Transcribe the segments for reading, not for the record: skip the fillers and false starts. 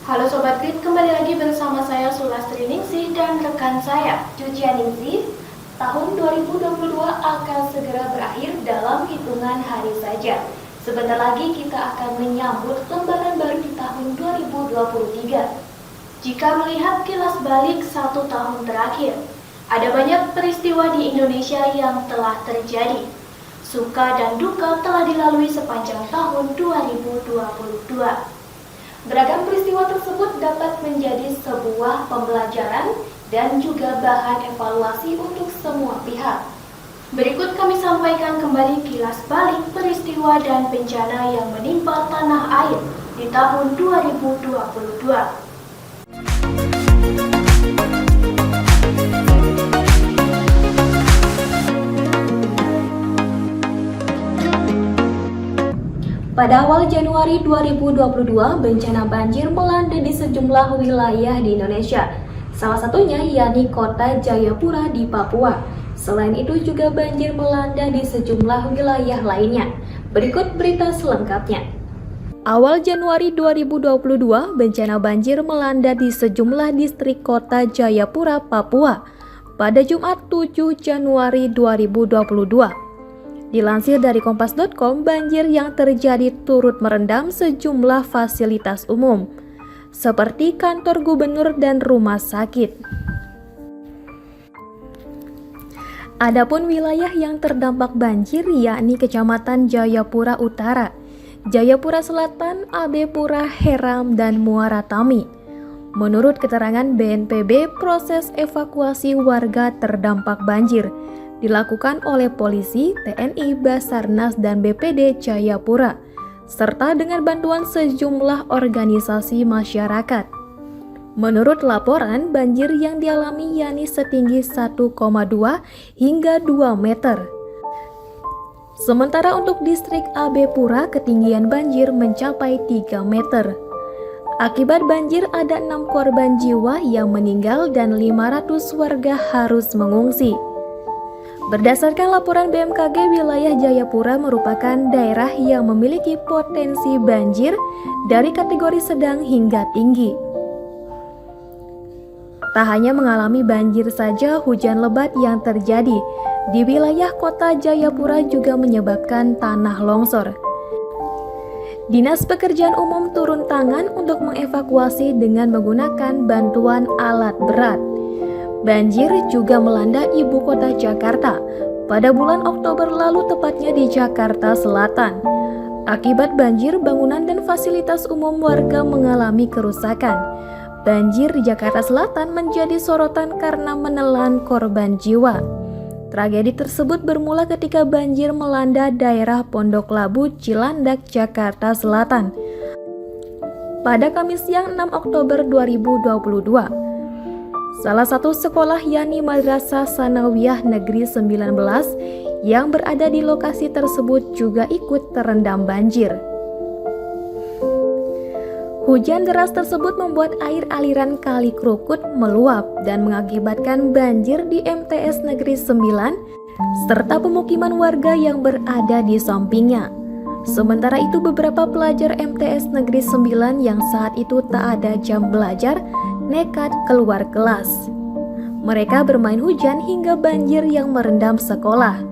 Halo Sobat Grid, kembali lagi bersama saya Sulastri Ningsih dan rekan saya Cucia Ningsih. Tahun 2022 akan segera berakhir dalam hitungan hari saja. Sebentar lagi kita akan menyambut lembaran baru di tahun 2023. Jika melihat kilas balik 1 tahun terakhir, ada banyak peristiwa di Indonesia yang telah terjadi. Suka dan duka telah dilalui sepanjang tahun 2022. Beragam peristiwa tersebut dapat menjadi sebuah pembelajaran dan juga bahan evaluasi untuk semua pihak. Berikut kami sampaikan kembali kilas balik peristiwa dan bencana yang menimpa tanah air di tahun 2022. Pada awal Januari 2022, bencana banjir melanda di sejumlah wilayah di Indonesia. Salah satunya yakni kota Jayapura di Papua. Selain itu juga banjir melanda di sejumlah wilayah lainnya. Berikut berita selengkapnya. Awal Januari 2022, bencana banjir melanda di sejumlah distrik kota Jayapura, Papua pada Jumat 7 Januari 2022. Dilansir dari kompas.com, banjir yang terjadi turut merendam sejumlah fasilitas umum, seperti kantor gubernur dan rumah sakit. Adapun wilayah yang terdampak banjir yakni Kecamatan Jayapura Utara, Jayapura Selatan, Abepura, Heram, dan Muara Tami. Menurut keterangan BNPB, proses evakuasi warga terdampak banjir dilakukan oleh polisi, TNI, Basarnas, dan BPD Jayapura, serta dengan bantuan sejumlah organisasi masyarakat. Menurut laporan, banjir yang dialami yakni setinggi 1,2 hingga 2 meter. Sementara untuk distrik Abepura, ketinggian banjir mencapai 3 meter. Akibat banjir ada 6 korban jiwa yang meninggal dan 500 warga harus mengungsi. Berdasarkan laporan BMKG, wilayah Jayapura merupakan daerah yang memiliki potensi banjir dari kategori sedang hingga tinggi. Tak hanya mengalami banjir saja, hujan lebat yang terjadi di wilayah kota Jayapura juga menyebabkan tanah longsor. Dinas Pekerjaan Umum turun tangan untuk mengevakuasi dengan menggunakan bantuan alat berat. Banjir juga melanda ibu kota Jakarta pada bulan Oktober lalu, tepatnya di Jakarta Selatan. Akibat banjir, bangunan dan fasilitas umum warga mengalami kerusakan. Banjir di Jakarta Selatan menjadi sorotan karena menelan korban jiwa. Tragedi tersebut bermula ketika banjir melanda daerah Pondok Labu, Cilandak, Jakarta Selatan pada Kamis siang 6 Oktober 2022. Salah satu sekolah yakni Madrasah Sanawiyah Negeri 19 yang berada di lokasi tersebut juga ikut terendam banjir. Hujan deras tersebut membuat air aliran Kali Krukut meluap dan mengakibatkan banjir di MTS Negeri 9 serta pemukiman warga yang berada di sampingnya. Sementara itu, beberapa pelajar MTS Negeri 9 yang saat itu tak ada jam belajar nekat keluar kelas. Mereka bermain hujan hingga banjir yang merendam sekolah.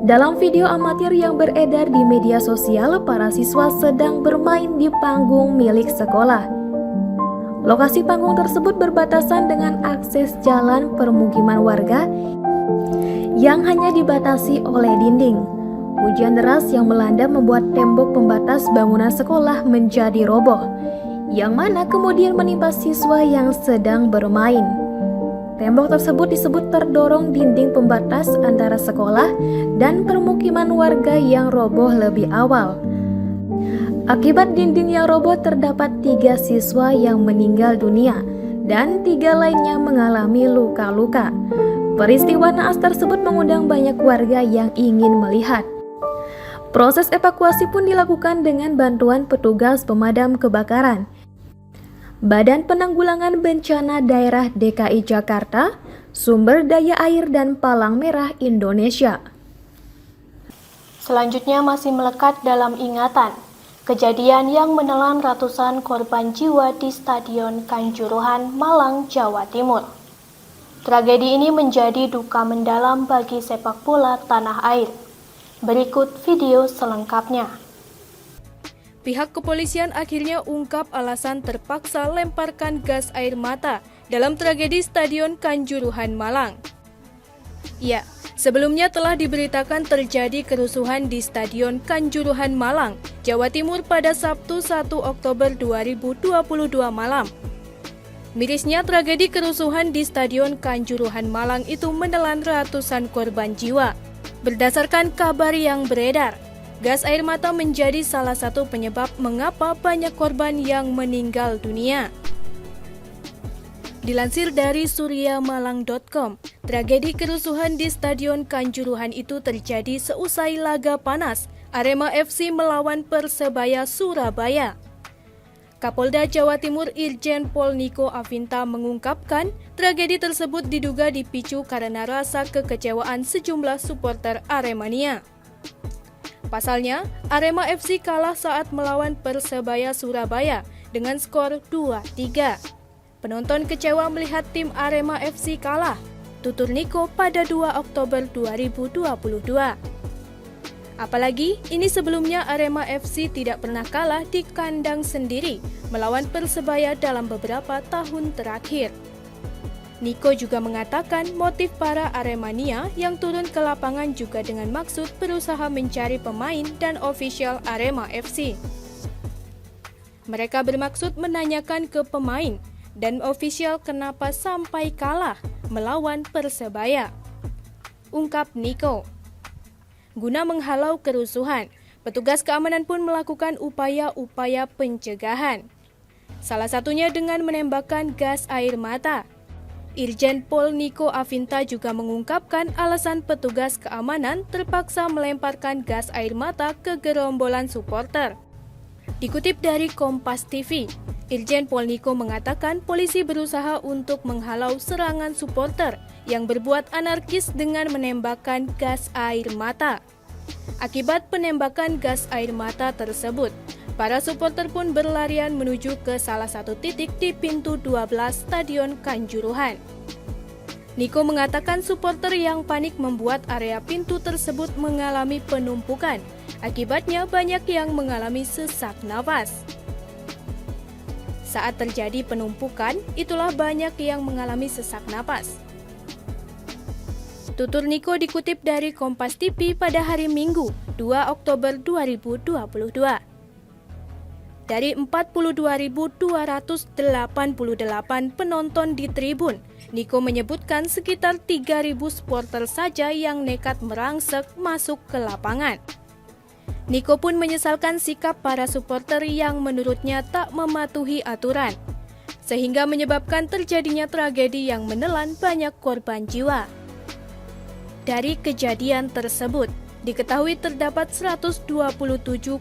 Dalam video amatir yang beredar di media sosial, para siswa sedang bermain di panggung milik sekolah. Lokasi panggung tersebut berbatasan dengan akses jalan permukiman warga yang hanya dibatasi oleh dinding. Hujan deras yang melanda membuat tembok pembatas bangunan sekolah menjadi roboh, yang mana kemudian menimpa siswa yang sedang bermain. Tembok tersebut disebut terdorong dinding pembatas antara sekolah dan permukiman warga yang roboh lebih awal. Akibat dinding yang roboh, terdapat 3 siswa yang meninggal dunia dan 3 lainnya mengalami luka-luka. Peristiwa naas tersebut mengundang banyak warga yang ingin melihat. Proses evakuasi pun dilakukan dengan bantuan petugas pemadam kebakaran, Badan Penanggulangan Bencana Daerah DKI Jakarta, Sumber Daya Air dan Palang Merah Indonesia. Selanjutnya masih melekat dalam ingatan. Kejadian yang menelan ratusan korban jiwa di Stadion Kanjuruhan, Malang, Jawa Timur. Tragedi ini menjadi duka mendalam bagi sepak bola tanah air. Berikut video selengkapnya. Pihak kepolisian akhirnya ungkap alasan terpaksa lemparkan gas air mata dalam tragedi Stadion Kanjuruhan, Malang. Ya, sebelumnya telah diberitakan terjadi kerusuhan di Stadion Kanjuruhan Malang, Jawa Timur pada Sabtu 1 Oktober 2022 malam. Mirisnya tragedi kerusuhan di Stadion Kanjuruhan Malang itu menelan ratusan korban jiwa. Berdasarkan kabar yang beredar, gas air mata menjadi salah satu penyebab mengapa banyak korban yang meninggal dunia. Dilansir dari suryamalang.com, tragedi kerusuhan di Stadion Kanjuruhan itu terjadi seusai laga panas Arema FC melawan Persebaya Surabaya. Kapolda Jawa Timur Irjen Pol Niko Afinta mengungkapkan tragedi tersebut diduga dipicu karena rasa kekecewaan sejumlah supporter Aremania. Pasalnya, Arema FC kalah saat melawan Persebaya Surabaya dengan skor 2-3. Penonton kecewa melihat tim Arema FC kalah, tutur Niko pada 2 Oktober 2022. Apalagi, ini sebelumnya Arema FC tidak pernah kalah di kandang sendiri melawan Persebaya dalam beberapa tahun terakhir. Niko juga mengatakan motif para Aremania yang turun ke lapangan juga dengan maksud berusaha mencari pemain dan ofisial Arema FC. Mereka bermaksud menanyakan ke pemain dan ofisial kenapa sampai kalah melawan Persebaya, ungkap Niko. Guna menghalau kerusuhan, petugas keamanan pun melakukan upaya-upaya pencegahan. Salah satunya dengan menembakkan gas air mata. Irjen Pol Niko Afinta juga mengungkapkan alasan petugas keamanan terpaksa melemparkan gas air mata ke gerombolan supporter. Dikutip dari Kompas TV, Irjen Pol Niko mengatakan polisi berusaha untuk menghalau serangan supporter yang berbuat anarkis dengan menembakkan gas air mata. Akibat penembakan gas air mata tersebut, para supporter pun berlarian menuju ke salah satu titik di pintu 12 Stadion Kanjuruhan. Niko mengatakan supporter yang panik membuat area pintu tersebut mengalami penumpukan. Akibatnya banyak yang mengalami sesak nafas. Saat terjadi penumpukan, itulah banyak yang mengalami sesak napas. Tutur Niko dikutip dari Kompas TV pada hari Minggu, 2 Oktober 2022. Dari 42.288 penonton di tribun, Niko menyebutkan sekitar 3.000 supporter saja yang nekat merangsek masuk ke lapangan. Niko pun menyesalkan sikap para supporter yang menurutnya tak mematuhi aturan, sehingga menyebabkan terjadinya tragedi yang menelan banyak korban jiwa. Dari kejadian tersebut, diketahui terdapat 127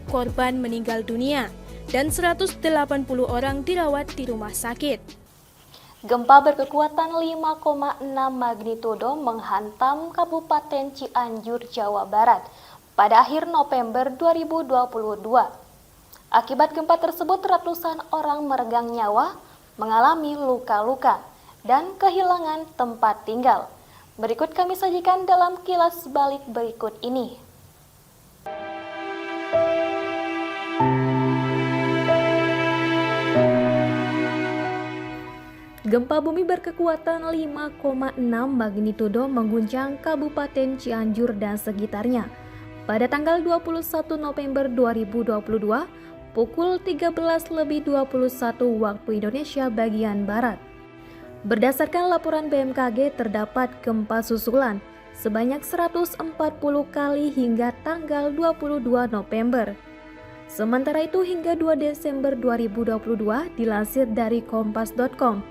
korban meninggal dunia dan 180 orang dirawat di rumah sakit. Gempa berkekuatan 5,6 magnitudo menghantam Kabupaten Cianjur, Jawa Barat pada akhir November 2022. Akibat gempa tersebut, ratusan orang meregang nyawa, mengalami luka-luka, dan kehilangan tempat tinggal. Berikut kami sajikan dalam kilas balik berikut ini. Gempa bumi berkekuatan 5,6 magnitudo mengguncang Kabupaten Cianjur dan sekitarnya pada tanggal 21 November 2022 pukul 13.21 waktu Indonesia bagian Barat. Berdasarkan laporan BMKG, terdapat gempa susulan sebanyak 140 kali hingga tanggal 22 November. Sementara itu hingga 2 Desember 2022 dilansir dari kompas.com,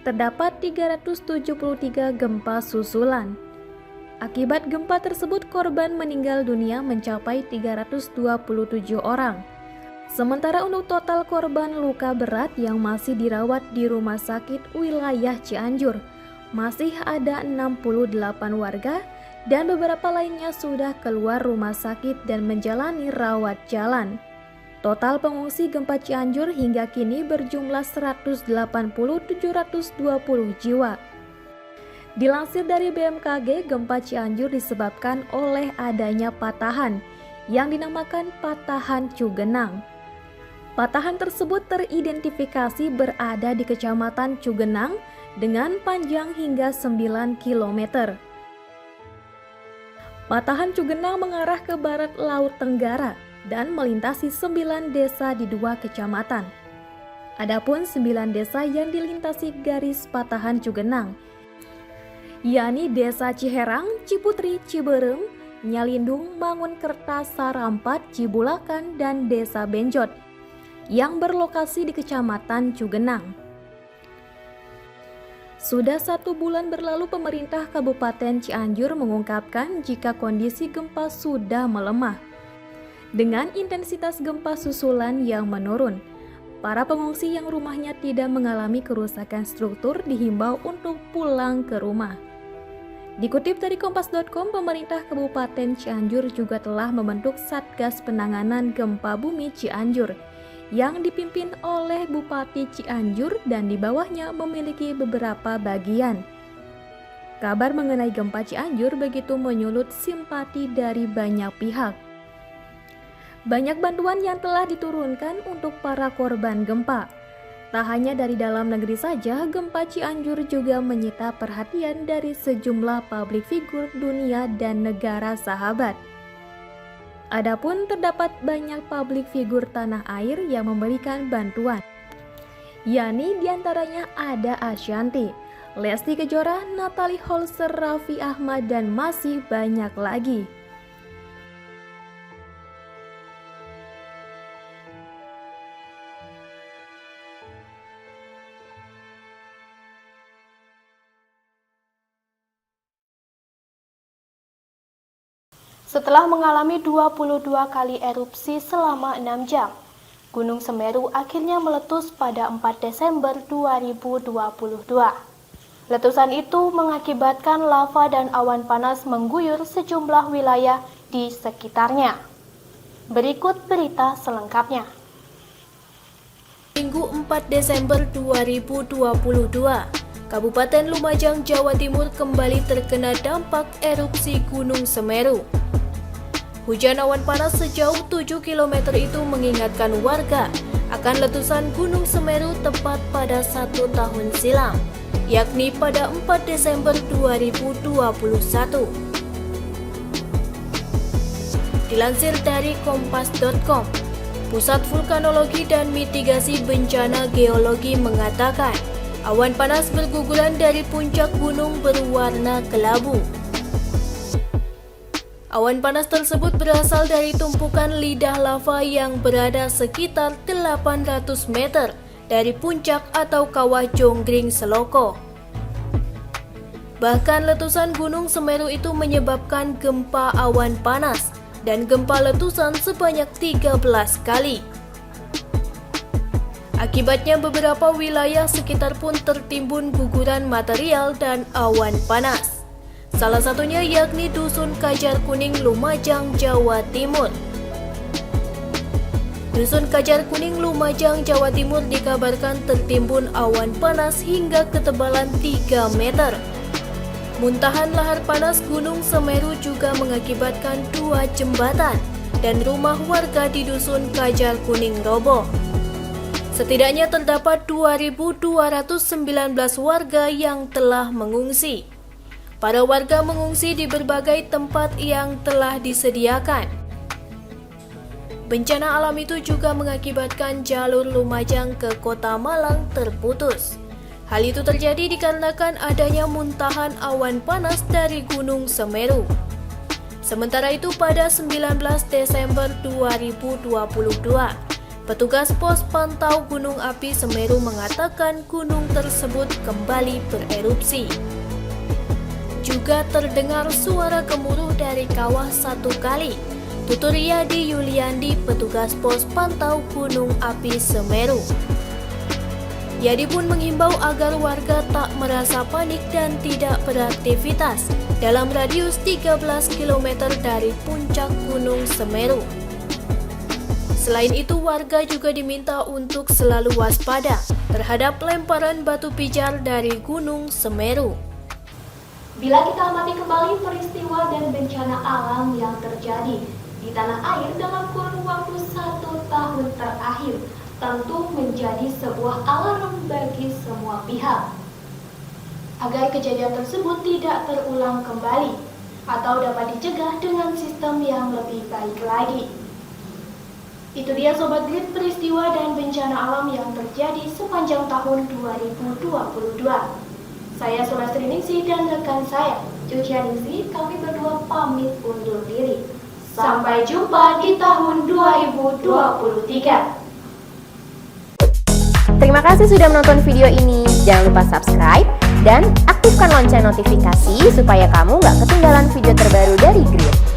terdapat 373 gempa susulan. Akibat gempa tersebut, korban meninggal dunia mencapai 327 orang. Sementara untuk total korban luka berat yang masih dirawat di rumah sakit wilayah Cianjur, masih ada 68 warga dan beberapa lainnya sudah keluar rumah sakit dan menjalani rawat jalan. Total pengungsi gempa Cianjur hingga kini berjumlah 180.720 jiwa. Dilansir dari BMKG, gempa Cianjur disebabkan oleh adanya patahan yang dinamakan patahan Cugenang. Patahan tersebut teridentifikasi berada di Kecamatan Cugenang dengan panjang hingga 9 km. Patahan Cugenang mengarah ke barat Laut Tenggara dan melintasi 9 desa di 2 kecamatan. Adapun 9 desa yang dilintasi garis patahan Cugenang, yakni Desa Ciherang, Ciputri, Ciberem, Nyalindung, Mangunkerta, Sarampat, Cibulakan, dan Desa Benjot yang berlokasi di Kecamatan Cugenang. Sudah 1 bulan berlalu, pemerintah Kabupaten Cianjur mengungkapkan jika kondisi gempa sudah melemah. Dengan intensitas gempa susulan yang menurun, para pengungsi yang rumahnya tidak mengalami kerusakan struktur dihimbau untuk pulang ke rumah. Dikutip dari Kompas.com, pemerintah Kabupaten Cianjur juga telah membentuk Satgas Penanganan Gempa Bumi Cianjur yang dipimpin oleh Bupati Cianjur dan di bawahnya memiliki beberapa bagian. Kabar mengenai gempa Cianjur begitu menyulut simpati dari banyak pihak. Banyak bantuan yang telah diturunkan untuk para korban gempa. Tak hanya dari dalam negeri saja, gempa Cianjur juga menyita perhatian dari sejumlah publik figur dunia dan negara sahabat. Adapun terdapat banyak publik figur tanah air yang memberikan bantuan, yakni diantaranya ada Ashanty, Lesti Kejora, Natalie Holzer, Raffi Ahmad, dan masih banyak lagi. Setelah mengalami 22 kali erupsi selama 6 jam, Gunung Semeru akhirnya meletus pada 4 Desember 2022. Letusan itu mengakibatkan lava dan awan panas mengguyur sejumlah wilayah di sekitarnya. Berikut berita selengkapnya. Minggu 4 Desember 2022, Kabupaten Lumajang, Jawa Timur kembali terkena dampak erupsi Gunung Semeru. Hujan awan panas sejauh 7 km itu mengingatkan warga akan letusan Gunung Semeru tepat pada 1 tahun silam, yakni pada 4 Desember 2021. Dilansir dari Kompas.com, Pusat Vulkanologi dan Mitigasi Bencana Geologi mengatakan awan panas berguguran dari puncak gunung berwarna kelabu. Awan panas tersebut berasal dari tumpukan lidah lava yang berada sekitar 800 meter dari puncak atau kawah Jonggring Seloko. Bahkan letusan Gunung Semeru itu menyebabkan gempa awan panas dan gempa letusan sebanyak 13 kali. Akibatnya beberapa wilayah sekitar pun tertimbun guguran material dan awan panas. Salah satunya yakni Dusun Kajar Kuning, Lumajang, Jawa Timur. Dusun Kajar Kuning, Lumajang, Jawa Timur dikabarkan tertimbun awan panas hingga ketebalan 3 meter. Muntahan lahar panas Gunung Semeru juga mengakibatkan 2 jembatan dan rumah warga di Dusun Kajar Kuning roboh. Setidaknya terdapat 2.219 warga yang telah mengungsi. Para warga mengungsi di berbagai tempat yang telah disediakan. Bencana alam itu juga mengakibatkan jalur Lumajang ke Kota Malang terputus. Hal itu terjadi dikarenakan adanya muntahan awan panas dari Gunung Semeru. Sementara itu pada 19 Desember 2022, petugas pos pantau Gunung Api Semeru mengatakan gunung tersebut kembali bererupsi. Juga terdengar suara gemuruh dari kawah 1 kali. Tutur Yadi Yuliandi, petugas pos pantau Gunung Api Semeru. Yadi pun menghimbau agar warga tak merasa panik dan tidak beraktivitas dalam radius 13 km dari puncak Gunung Semeru. Selain itu, warga juga diminta untuk selalu waspada terhadap lemparan batu pijar dari Gunung Semeru. Bila kita amati kembali peristiwa dan bencana alam yang terjadi di tanah air dalam kurun waktu 1 tahun terakhir, tentu menjadi sebuah alarm bagi semua pihak. Agar kejadian tersebut tidak terulang kembali atau dapat dicegah dengan sistem yang lebih baik lagi. Itu dia Sobat Grid, peristiwa dan bencana alam yang terjadi sepanjang tahun 2022. Saya Sulastri Ningsih dan rekan saya, Cucia Ningsih, kami berdua pamit undur diri. Sampai jumpa di tahun 2023. Terima kasih sudah menonton video ini. Jangan lupa subscribe dan aktifkan lonceng notifikasi supaya kamu nggak ketinggalan video terbaru dari Grid.